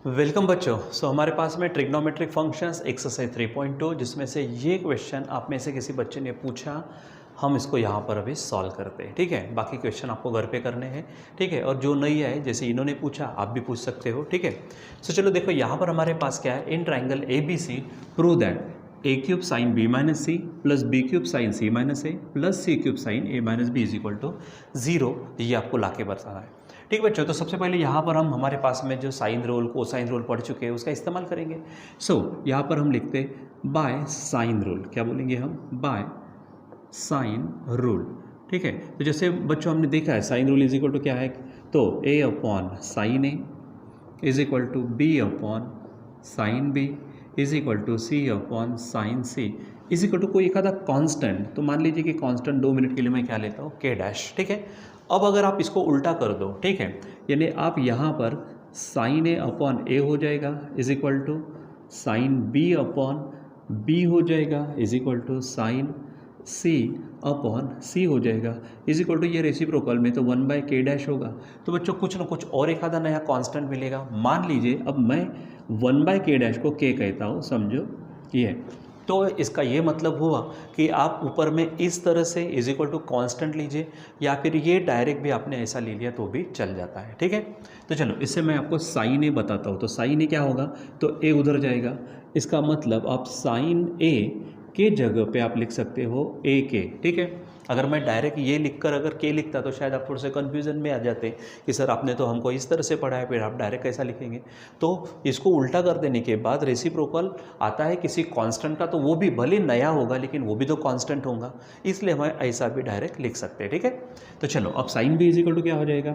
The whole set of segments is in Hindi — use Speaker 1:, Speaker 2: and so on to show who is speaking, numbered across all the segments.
Speaker 1: वेलकम बच्चों। हमारे पास में ट्रिग्नोमेट्रिक फंक्शंस एक्सरसाइज 3.2 जिसमें से ये क्वेश्चन आप में से किसी बच्चे ने पूछा, हम इसको यहाँ पर अभी सॉल्व करते हैं। ठीक है, बाकी क्वेश्चन आपको घर पे करने हैं। ठीक है, और जो नहीं आए जैसे इन्होंने पूछा आप भी पूछ सकते हो। ठीक है, चलो देखो यहाँ पर हमारे पास क्या है, in triangle A B C prove that a cube sine b minus c plus b cube sine c minus a plus c cube sine a minus b is equal to 0। ये आपको ला के बताना है। ठीक बच्चों, तो सबसे पहले यहाँ पर हम हमारे पास में जो साइन रूल कोसाइन रूल पढ़ चुके हैं उसका इस्तेमाल करेंगे। यहाँ पर हम लिखते हैं बाय साइन रूल। क्या बोलेंगे हम? By sine rule. ठीक है, तो जैसे बच्चों हमने देखा है sine rule is equal to क्या है, तो a upon sine a is equal to b upon sine b is equal to c upon sine c is equal to कोई एक आधा कांस्टेंट। तो मान लीजिए कि कांस्टेंट 2 मिनट के लिए मैं क्या लेता हूँ, के डैश। ठीक है, अब अगर आप इसको उल्टा कर दो, ठीक है, यानी आप यहाँ पर साइन ए अपॉन ए हो जाएगा is equal to sine b upon b हो जाएगा is equal to sine c upon c हो जाएगा इज इक्वल टू ये रेसिप्रोकल में तो 1/k डैश होगा। तो बच्चों कुछ ना कुछ और एक आधा नया कांस्टेंट मिलेगा। मान लीजिए अब मैं 1/k डैश को k कहता हूँ, समझो ये। तो इसका ये मतलब हुआ कि आप ऊपर में इस तरह से इज इक्वल टू कॉन्स्टेंट लीजिए, या फिर ये डायरेक्ट भी आपने ऐसा ले लिया तो भी चल जाता है। ठीक है, तो चलो इससे मैं आपको साइन ए बताता हूँ। तो साइन ए क्या होगा, तो ए उधर जाएगा, इसका मतलब आप साइन ए के जगह पे आप लिख सकते हो ए के। ठीक है, अगर मैं डायरेक्ट ये लिखकर अगर के लिखता तो शायद आप थोड़े से कन्फ्यूजन में आ जाते कि सर आपने तो हमको इस तरह से पढ़ा है, फिर आप डायरेक्ट कैसा लिखेंगे। तो इसको उल्टा कर देने के बाद रेसिप्रोकल आता है किसी कांस्टेंट का, तो वो भी भले नया होगा लेकिन वो भी तो कांस्टेंट होगा, इसलिए हम ऐसा भी डायरेक्ट लिख सकते हैं। ठीक है, तो चलो अब sine b is equal to क्या हो जाएगा,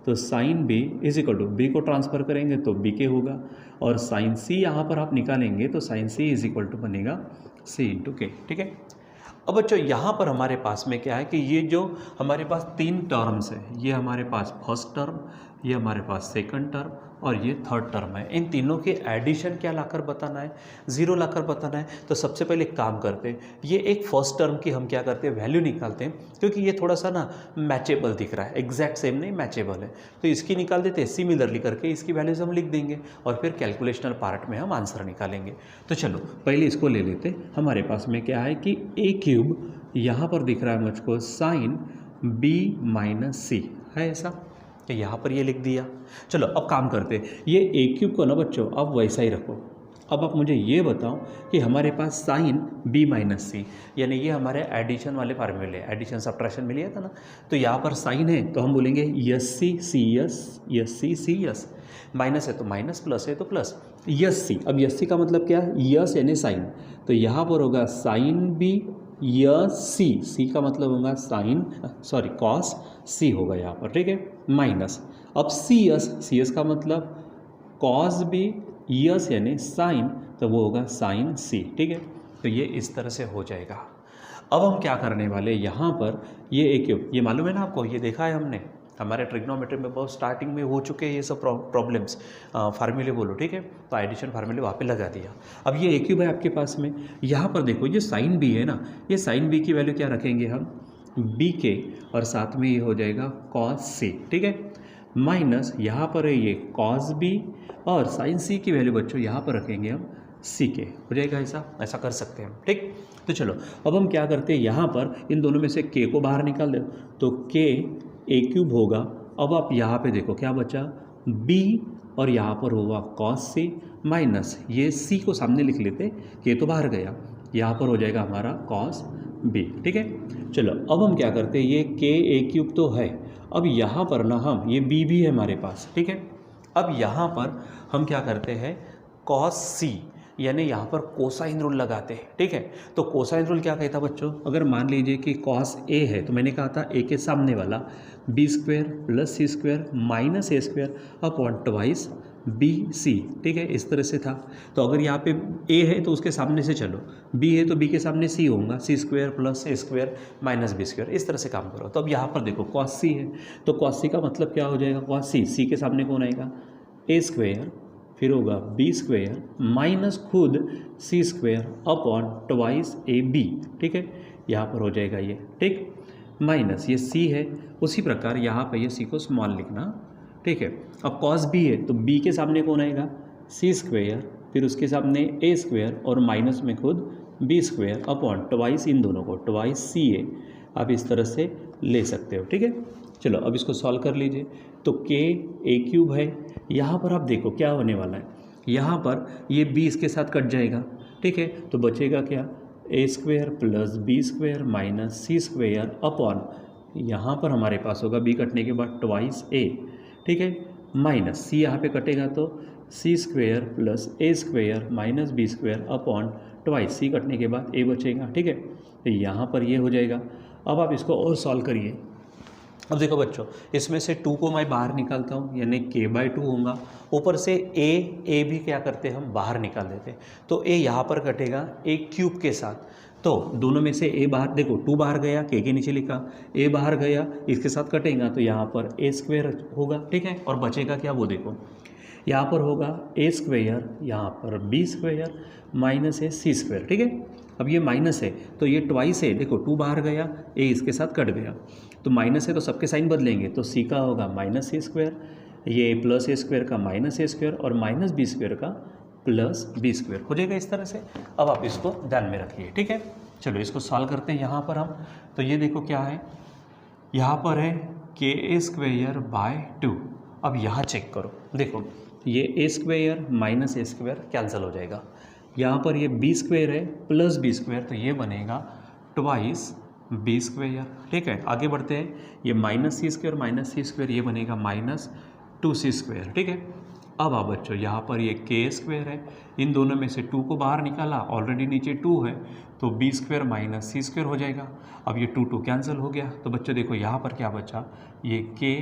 Speaker 1: तो sine b is equal to b को ट्रांसफर करेंगे तो बी के होगा, और साइन सी यहाँ पर आप निकालेंगे तो sine c is equal to बनेगा सी इंटू के। ठीक है, अब बच्चों यहाँ पर हमारे पास में क्या है कि ये जो हमारे पास 3 टर्म्स है, ये हमारे पास फर्स्ट टर्म, ये हमारे पास सेकंड टर्म और ये थर्ड टर्म है। इन तीनों के एडिशन क्या लाकर बताना है, 0 लाकर बताना है। तो सबसे पहले एक काम करते हैं, ये एक फर्स्ट टर्म की हम क्या करते हैं, वैल्यू निकालते हैं, क्योंकि ये थोड़ा सा ना मैचेबल दिख रहा है, एग्जैक्ट सेम नहीं मैचेबल है, तो इसकी निकाल देते हैं सिमिलरली करके, इसकी वैल्यूज हम लिख देंगे और फिर कैलकुलेशनल पार्ट में हम आंसर निकालेंगे। तो चलो पहले इसको ले लेते। हमारे पास में क्या है कि ए क्यूब यहाँ पर दिख रहा है मुझको साइन बी माइनस सी है, ऐसा कि यहाँ पर ये लिख दिया। चलो अब काम करते, ये ए क्यूब को ना बच्चों आप वैसा ही रखो। अब आप मुझे ये बताओ कि हमारे पास साइन बी माइनस सी, यानी ये हमारे एडिशन वाले फार्मूले, एडिशन सब्ट्रैक्शन में लिया था ना, तो यहाँ पर साइन है तो हम बोलेंगे यस सी सी यस सी सी यस, माइनस है तो माइनस, प्लस है तो प्लस, यस सी। अब यस सी का मतलब क्या है, यस यानी साइन, तो यहाँ पर होगा साइन बी यस सी, सी का मतलब होगा साइन सॉरी कॉस सी होगा यहाँ पर। ठीक है, माइनस अब सी एस का मतलब कॉस बी यस यानी साइन, तो वो होगा साइन सी। ठीक है, तो ये इस तरह से हो जाएगा। अब हम क्या करने वाले यहाँ पर, ये ए क्यूब, ये मालूम है ना आपको, ये देखा है हमने हमारे ट्रिग्नोमेट्री में बहुत स्टार्टिंग में हो चुके हैं ये सब प्रॉब्लम्स, फार्मूले बोलो। ठीक है, तो एडिशन फार्मूले वहाँ पे लगा दिया। अब ये ए क्यूब है आपके पास में, यहाँ पर देखो ये साइन बी है ना, ये साइन बी की वैल्यू क्या रखेंगे हम, बी के, और साथ में ये हो जाएगा कॉस सी। ठीक है, माइनस यहाँ पर है ये कॉस बी, और साइन सी की वैल्यू बच्चों यहाँ पर रखेंगे हम सी के, हो जाएगा ऐसा, ऐसा कर सकते हैं हम। ठीक, तो चलो अब हम क्या करते हैं, यहाँ पर इन दोनों में से के को बाहर निकाल दो तो के ए क्यूब होगा। अब आप यहाँ पे देखो क्या बचा, बी, और यहाँ पर होगा कॉस सी, माइनस ये सी को सामने लिख लेते, के तो बाहर गया, यहाँ पर हो जाएगा हमारा कॉस बी। ठीक है, चलो अब हम क्या करते हैं, ये के ए क्यूब तो है, अब यहाँ पर ना हम ये बी भी है हमारे पास। ठीक है, अब यहाँ पर हम क्या करते हैं, कॉस सी यानी यहाँ पर कोसाइन रूल लगाते हैं। ठीक है, तो कोसाइन रूल क्या कहता बच्चों, अगर मान लीजिए कि कॉस ए है तो मैंने कहा था ए के सामने वाला b square plus c square minus a square upon twice b c. ठीक है, इस तरह से था। तो अगर यहाँ पे ए है तो उसके सामने से चलो, बी है तो बी के सामने सी होगा, सी स्क्वायर प्लस ए स्क्वायर माइनस बी स्क्वायर, इस तरह से काम करो। तो अब यहाँ पर देखो कॉस सी है, तो कॉस सी का मतलब क्या हो जाएगा, कॉस सी, सी के सामने कौन आएगा, ए स्क्वायर, फिर होगा बी स्क्वायर माइनस खुद c square upon twice a b. ठीक है, यहाँ पर हो जाएगा ये, ठीक, माइनस ये सी है, उसी प्रकार यहाँ पर ये सी को स्मॉल लिखना। ठीक है, अब कॉस बी है तो बी के सामने कौन आएगा, सी स्क्वेयर, फिर उसके सामने ए स्क्वेयर और माइनस में खुद बी स्क्वेयर अपॉन ट्वाइस इन दोनों को, ट्वाइस सी ए आप इस तरह से ले सकते हो। ठीक है, चलो अब इसको सॉल्व कर लीजिए। तो के ए क्यूब है, यहाँ पर आप देखो क्या होने वाला है, यहाँ पर ये बी इसके साथ कट जाएगा। ठीक है, तो बचेगा क्या, a square plus b square minus c square upon, यहाँ पर हमारे पास होगा बी कटने के बाद ट्वाइस ए। ठीक है, माइनस सी यहाँ पे कटेगा तो c square plus a square minus b square upon twice, सी कटने के बाद ए बचेगा। ठीक है, तो यहाँ पर ये हो जाएगा। अब आप इसको और सॉल्व करिए। अब देखो बच्चों, इसमें से 2 को मैं बाहर निकालता हूँ, यानी k/2 होगा। ऊपर से ए भी क्या करते हैं हम बाहर निकाल देते हैं, तो ए यहाँ पर कटेगा ए क्यूब के साथ। तो दोनों में से ए बाहर, देखो 2 बाहर गया, के नीचे लिखा, ए बाहर गया, इसके साथ कटेगा तो यहाँ पर ए स्क्वेयर होगा। ठीक है, और बचेगा क्या वो देखो, यहाँ पर होगा ए स्क्वेयर, यहाँ पर बी स्क्वेयर माइनस है सी स्क्वेयर। ठीक है, अब ये माइनस है तो ये ट्वाइस है, देखो 2 बाहर गया, ए इसके साथ कट गया, तो माइनस है तो सबके साइन बदलेंगे, तो सी का होगा माइनस ए स्क्वेयर, ये प्लस ए स्क्वेयर का माइनस ए स्क्वेयर और माइनस बी स्क्वेयर का प्लस बी स्क्वेयर हो जाएगा इस तरह से। अब आप इसको ध्यान में रखिए। ठीक है, चलो इसको सॉल्व करते हैं यहाँ पर हम। तो ये देखो क्या है, यहाँ पर है के ए स्क्वेयर बाय 2। अब यहाँ चेक करो, देखो ये ए square minus a square cancel हो जाएगा, यहाँ पर ये बी स्क्वेयर है प्लस बी स्क्वेयर, तो ये बनेगा ट्वाइस बी स्क्वेयर। ठीक है, आगे बढ़ते हैं, ये माइनस सी स्क्वेयर ये बनेगा माइनस 2c स्क्वेयर। ठीक है, अब आप बच्चों यहाँ पर ये के स्क्वेयर है, इन दोनों में से 2 को बाहर निकाला, ऑलरेडी नीचे 2 है, तो B square minus c square हो जाएगा। अब ये 2 कैंसिल हो गया, तो बच्चों देखो यहाँ पर क्या बचा, ये के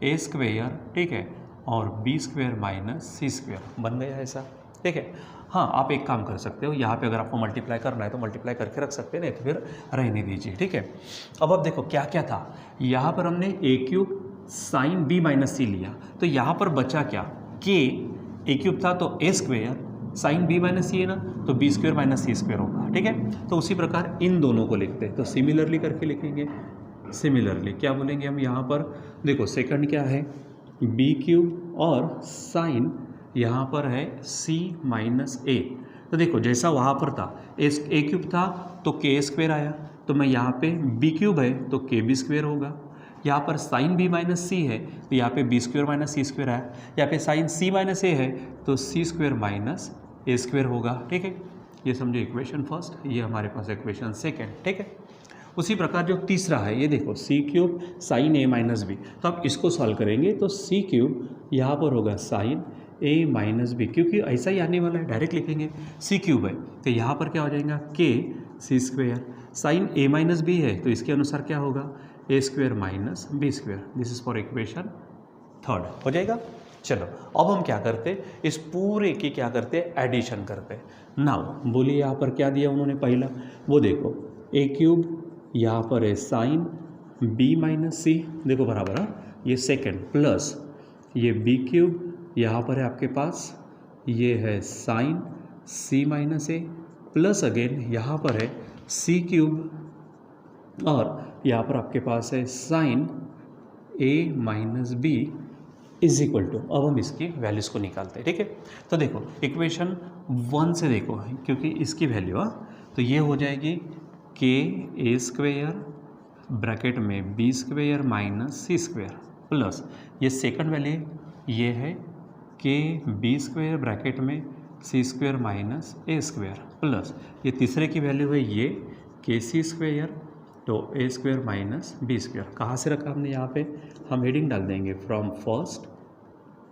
Speaker 1: ए स्क्वेयर, ठीक है, और B square minus c square बन गया ऐसा। ठीक है, हाँ आप एक काम कर सकते हो, यहाँ पे अगर आपको मल्टीप्लाई करना है तो मल्टीप्लाई करके रख सकते हैं, नहीं तो फिर रहने दीजिए। ठीक है, अब देखो क्या क्या था, यहाँ पर हमने ए क्यूब साइन बी माइनस सी लिया, तो यहाँ पर बचा क्या, के ए क्यूब था तो a square sine b minus सी है ना, तो B square minus c square होगा। ठीक है, तो उसी प्रकार इन दोनों को लिखते हैं, तो सिमिलरली करके लिखेंगे। सिमिलरली क्या बोलेंगे हम यहाँ पर, देखो सेकंड क्या है, बी क्यूब और साइन यहाँ पर है c माइनस ए, तो देखो जैसा वहाँ पर था ए क्यूब था तो के स्क्वेयर आया, तो मैं यहाँ पे बी क्यूब है तो के बी स्क्वेयर होगा, यहाँ पर साइन बी माइनस सी है तो यहाँ पे B square minus c square आया, यहाँ पे साइन सी माइनस ए है तो c square minus a square होगा। ठीक है, ये समझो इक्वेशन फर्स्ट, ये हमारे पास इक्वेशन सेकेंड। ठीक है, उसी प्रकार जो तीसरा है, ये देखो सी cube sine a minus B, तो आप इसको सॉल्व करेंगे तो सी क्यूब यहाँ पर होगा साइन ए माइनस बी, क्योंकि ऐसा ही आने वाला है, डायरेक्ट लिखेंगे, सी क्यूब है तो यहाँ पर क्या हो जाएगा के c square, sine a minus b है तो इसके अनुसार क्या होगा a square minus b square, this is for equation third हो जाएगा। चलो अब हम क्या करते, इस पूरे की क्या करते, एडिशन करते। नाउ बोलिए यहाँ पर क्या दिया उन्होंने, पहला वो देखो ए क्यूब, यहाँ पर है साइन बी माइनस सी, देखो बराबर है, ये सेकेंड प्लस ये बी क्यूब, यहाँ पर है आपके पास ये है sign c minus a, plus again यहाँ पर है सी क्यूब और यहाँ पर आपके पास है sine a minus b is equal to, अब हम इसकी वैल्यूज़ को निकालते हैं। ठीक है, तो देखो इक्वेशन 1 से देखो, क्योंकि इसकी वैल्यू तो ये हो जाएगी के ए स्क्वेयर ब्रैकेट में B square minus c square plus ये सेकंड वैल्यू ये है के बी स्क्वेयर ब्रैकेट में सी square minus a square plus ये तीसरे की वैल्यू है ये के सी स्क्वेयर तो a square minus b square. कहाँ से रखा हमने, यहाँ पे हम हेडिंग डाल देंगे फ्रॉम फर्स्ट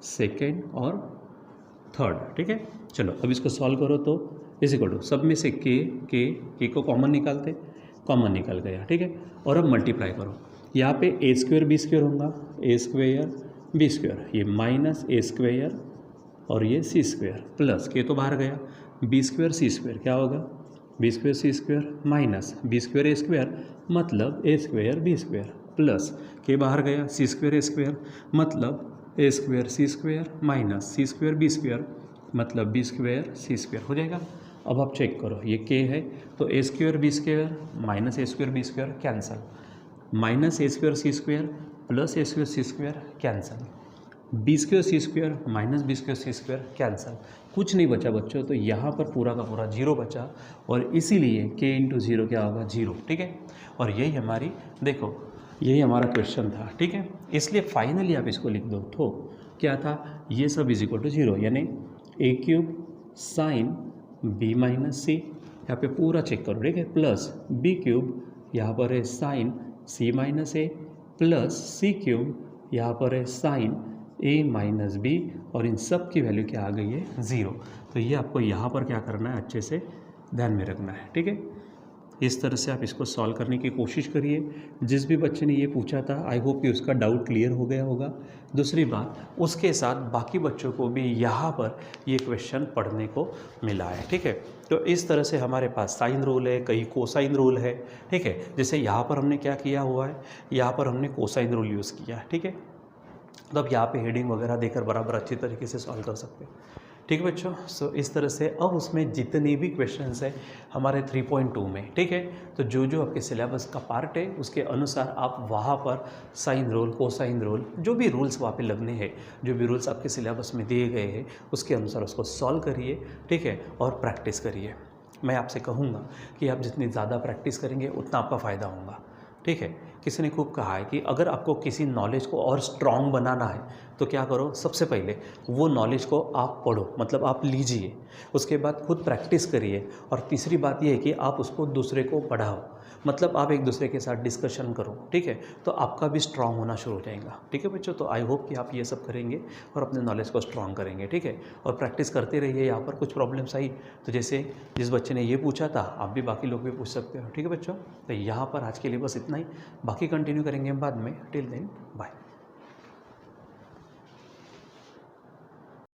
Speaker 1: सेकेंड और थर्ड। ठीक है, चलो अब इसको सॉल्व करो तो इज इक्वल टू सब में से के को कॉमन निकालते, कॉमन निकल गया। ठीक है, और अब मल्टीप्लाई करो, यहाँ पे ए स्क्वेयर बी स्क्वेयर होगा, ए स्क्वेयर बी स्क्वेयर, ये माइनस ए स्क्वेयर और ये सी स्क्वेयर प्लस के तो बाहर गया, बी स्क्वेयर सी स्क्वेयर क्या होगा, B square c square minus b square ए स्क्वेयर मतलब ए स्क्वेयर बी स्क्वेयर प्लस के बाहर गया, सी स्क्वेयर ए स्क्वेयर मतलब ए square c square minus c square b square मतलब बी स्क्वेयर सी स्क्वेयर हो जाएगा। अब आप चेक करो, ये के है तो a square b square minus a square b square cancel, minus a square c square plus a square c square cancel, b square c square minus b square c square cancel, कुछ नहीं बचा बच्चों, तो यहाँ पर पूरा का पूरा जीरो बचा और इसीलिए k इंटू जीरो क्या होगा, जीरो। ठीक है, और यही हमारी, देखो यही हमारा क्वेश्चन था। ठीक है, इसलिए फाइनली आप इसको लिख दो, तो क्या था, ये सब इज इक्वल टू जीरो, यानी ए क्यूब साइन बी माइनस सी, यहाँ पे पूरा चेक करो। ठीक है, प्लस बी क्यूब यहाँ पर है sign c minus a, plus c cube यहाँ पर है साइन ए माइनस बी, और इन सब की वैल्यू क्या आ गई है, ज़ीरो। तो ये आपको यहाँ पर क्या करना है, अच्छे से ध्यान में रखना है। ठीक है, इस तरह से आप इसको सॉल्व करने की कोशिश करिए। जिस भी बच्चे ने ये पूछा था, आई होप कि उसका डाउट क्लियर हो गया होगा। दूसरी बात, उसके साथ बाकी बच्चों को भी यहाँ पर ये क्वेश्चन पढ़ने को मिला है। ठीक है, तो इस तरह से हमारे पास साइन रूल है, कहीं कोसाइन रूल है। ठीक है, जैसे यहाँ पर हमने क्या किया हुआ है, यहाँ पर हमने कोसाइन रूल यूज़ किया है। ठीक है, तो अब यहाँ पे हेडिंग वगैरह देकर बराबर अच्छी तरीके से सॉल्व कर सकते हैं। ठीक है बच्चों, सो इस तरह से अब उसमें जितने भी क्वेश्चंस हैं हमारे 3.2 में, ठीक है, तो जो जो आपके सिलेबस का पार्ट है उसके अनुसार आप वहाँ पर साइन रूल, कोसाइन रूल, जो भी रूल्स वहाँ पे लगने हैं, जो भी रूल्स आपके सिलेबस में दिए गए हैं उसके अनुसार उसको सॉल्व करिए। ठीक है, और प्रैक्टिस करिए। मैं आपसे कहूँगा कि आप जितनी ज़्यादा प्रैक्टिस करेंगे उतना आपका फ़ायदा होगा। ठीक है, किसी ने खूब कहा है कि अगर आपको किसी नॉलेज को और स्ट्रॉन्ग बनाना है तो क्या करो, सबसे पहले वो नॉलेज को आप पढ़ो, मतलब आप लीजिए, उसके बाद खुद प्रैक्टिस करिए, और तीसरी बात ये है कि आप उसको दूसरे को पढ़ाओ, मतलब आप एक दूसरे के साथ डिस्कशन करो। ठीक है, तो आपका भी स्ट्रांग होना शुरू हो जाएगा। ठीक है बच्चों, तो आई होप कि आप ये सब करेंगे और अपने नॉलेज को स्ट्रांग करेंगे। ठीक है, और प्रैक्टिस करते रहिए। यहाँ पर कुछ प्रॉब्लम्स आई तो जैसे जिस बच्चे ने ये पूछा था, आप भी बाकी लोग भी पूछ सकते हो। ठीक है बच्चों, तो यहाँ पर आज के लिए बस इतना ही, बाकी कंटिन्यू करेंगे हम बाद में। Till then bye.